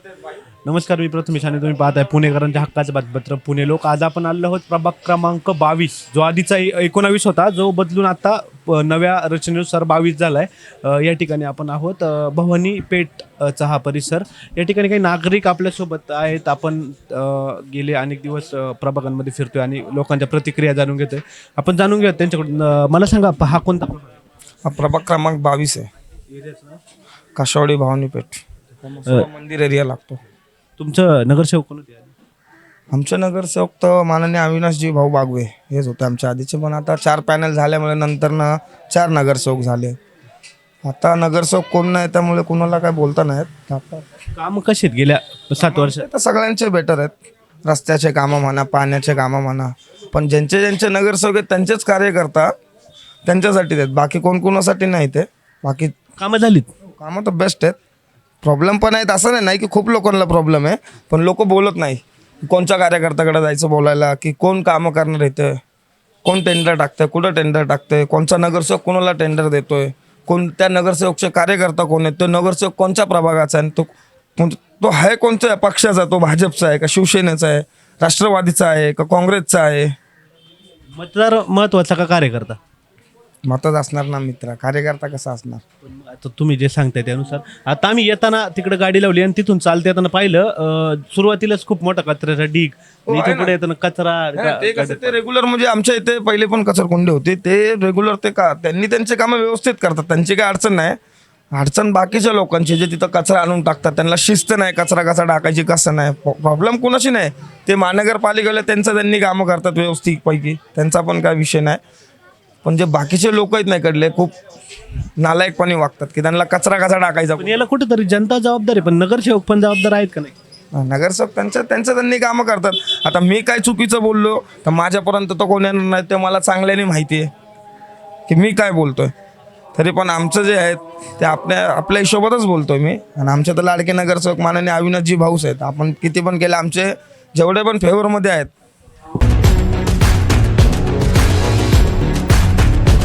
नमस्कार, मी प्रथमेश आणि तुम्ही पाहताय पुणेकरांच्या हक्काचं बातमीपत्र पुणे लोक. आज आपण आलो आहोत प्रभाग क्रमांक 22, जो आधीचा 19 होता, जो बदलून आता नव्या रचनेनुसार 22 झाला आहे. या ठिकाणी आपण आहोत भवानी पेठचा हा परिसर. या ठिकाणी काही नागरिक आपल्यासोबत आहेत. आपण गेले अनेक दिवस प्रभागांमध्ये फिरतोय आणि लोकांच्या प्रतिक्रिया जाणून घेतोय. आपण जाणून घेऊयात त्यांच्याकडून. मला सांगा, हा कोणता प्रभाग? हा प्रभाग क्रमांक 22 आहे. काशावडी भवानीपेठ मंदिर एरिया लागतो. तुमचं नगरसेवक कोण होते? आमचे नगरसेवक तर माननीय अविनाशजी भाऊ बागवे हेच होते आमच्या आधीचे, पण आता 4 पॅनल झाल्यामुळे नंतर 4 नगरसेवक झाले. आता नगरसेवक कोण नाही, त्यामुळे कुणाला काय बोलता नाहीत. आता काम कसे आहेत गेल्या 7 वर्षात? तर सगळ्यांचे बेटर आहेत. रस्त्याचे कामं म्हणा, पाण्याचे कामं म्हणा, पण ज्यांचे नगरसेवक आहेत त्यांचेच कार्यकर्ता त्यांच्यासाठी आहेत. बाकी कोणासाठी नाही. ते बाकी कामं झालीत? कामं तर बेस्ट आहेत. प्रॉब्लेम पण आहेत, असं नाही की खूप लोकांना प्रॉब्लेम आहे, पण लोक बोलत नाही. कोणत्या कार्यकर्त्याकडे जायचं बोलायला, की कोण कामं करणार येतं, कोण टेंडर टाकतंय, कुठं टेंडर टाकतंय, कोणचा नगरसेवक कोणाला टेंडर देतोय, कोणत्या नगरसेवकचे कार्यकर्ता कोण आहेत, तो नगरसेवक कोणत्या प्रभागाचा आहे, तो आहे कोणत्या पक्षाचा, तो भाजपचा आहे का शिवसेनेचा आहे, राष्ट्रवादीचा आहे का काँग्रेसचा आहे. मतदार महत्वाचा का कार्यकर्ता? मतच असणार ना मित्र, कार्यकर्ता कसा असणार. पण आता तुम्ही जे सांगताय त्यानुसार, आता आम्ही येताना तिकडे गाडी लावली आणि तिथून चालते येताना पाहिलं, सुरुवातीलाच खूप मोठा कचऱ्याचा ढीग. हो, इथे आहे पुढे येताना कचरा ते कसं ते रेग्युलर, म्हणजे आमच्या इथे पहिले पण कचरकुंडे होते, ते रेग्युलर ते का त्यांनी त्यांचे कामं व्यवस्थित करतात, त्यांची काही अडचण नाही. अडचण बाकीच्या लोकांची, जे तिथं कचरा आणून टाकतात, त्यांना शिस्त नाही, कचरा कसा टाकायची कसं नाही. प्रॉब्लेम कोणाशी नाही, ते महानगरपालिकेला त्यांचं त्यांनी कामं करतात व्यवस्थितपैकी, त्यांचा पण काय विषय नाही. पण जे बाकीचे लोक आहेत नाही कडले, खूप नालायकपणे वागतात, की त्यांना कचरा कसा टाकायचा. पण याला कुठेतरी जनता जबाबदार आहे, पण नगरसेवक पण जबाबदार आहेत का नाही? नगरसेवक त्यांचं त्यांनी कामं करतात. आता मी काय चुकीचं बोललो तर माझ्यापर्यंत तो कोण येणार नाही, ते मला चांगल्याने माहिती आहे की मी काय बोलतोय. तरी पण आमचं जे आहे ते आपल्या हिशोबातच बोलतोय मी. आणि आमच्या तर लाडके नगरसेवक माननीय अविनाशजी भाऊच आहेत. आपण किती पण केलं, आमचे जेवढे पण फेवरमध्ये आहेत